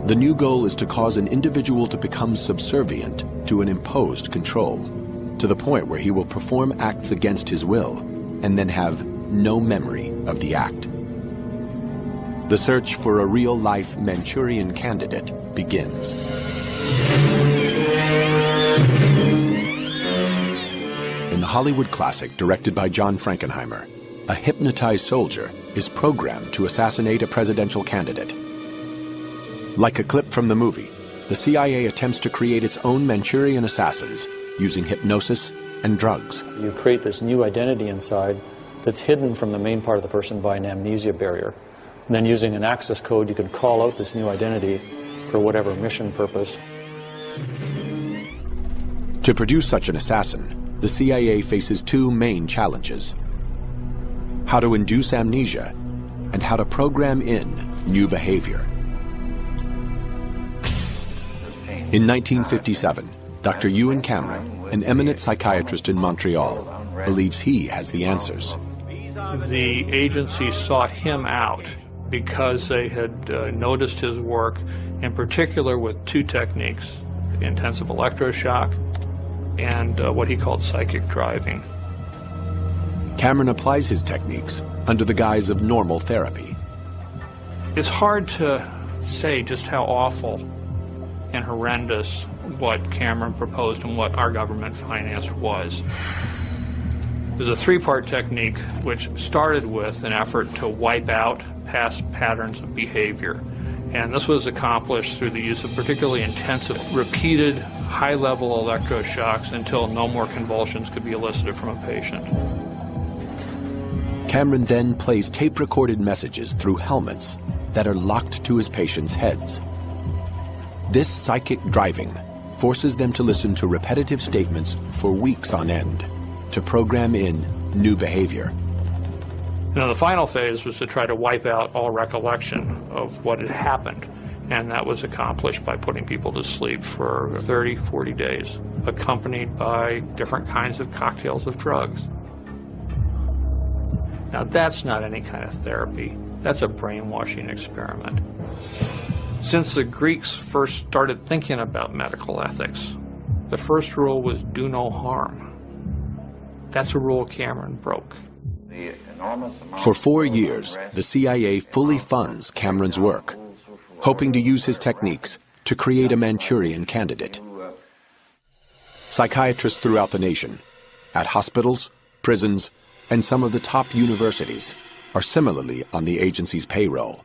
The new goal is to cause an individual to become subservient to an imposed control, to the point where he will perform acts against his will and then have no memory of the act. The search for a real-life Manchurian candidate begins. In the Hollywood classic directed by John Frankenheimer, a hypnotized soldier is programmed to assassinate a presidential candidate. Like a clip from the movie, the CIA attempts to create its own Manchurian assassins using hypnosis and drugs. You create this new identity inside that's hidden from the main part of the person by an amnesia barrier. And then using an access code, you can call out this new identity for whatever mission purpose. To produce such an assassin, the CIA faces two main challenges: how to induce amnesia and how to program in new behavior. In 1957, Dr. Ewen Cameron, an eminent psychiatrist in Montreal, believes he has the answers. The agency sought him out because they had noticed his work, in particular with two techniques, intensive electroshock and what he called psychic driving. Cameron applies his techniques under the guise of normal therapy. It's hard to say just how awful and horrendous what Cameron proposed and what our government financed was. There's a three-part technique which started with an effort to wipe out past patterns of behavior. And this was accomplished through the use of particularly intensive, repeated, high-level electroshocks until no more convulsions could be elicited from a patient. Cameron then plays tape-recorded messages through helmets that are locked to his patients' heads. This psychic driving forces them to listen to repetitive statements for weeks on end, to program in new behavior. Now, the final phase was to try to wipe out all recollection of what had happened, and that was accomplished by putting people to sleep for 30, 40 days, accompanied by different kinds of cocktails of drugs. Now, that's not any kind of therapy. That's a brainwashing experiment. Since the Greeks first started thinking about medical ethics, the first rule was do no harm. That's a rule Cameron broke. For 4 years, the CIA fully funds Cameron's work, hoping to use his techniques to create a Manchurian candidate. Psychiatrists throughout the nation, at hospitals, prisons, and some of the top universities, are similarly on the agency's payroll.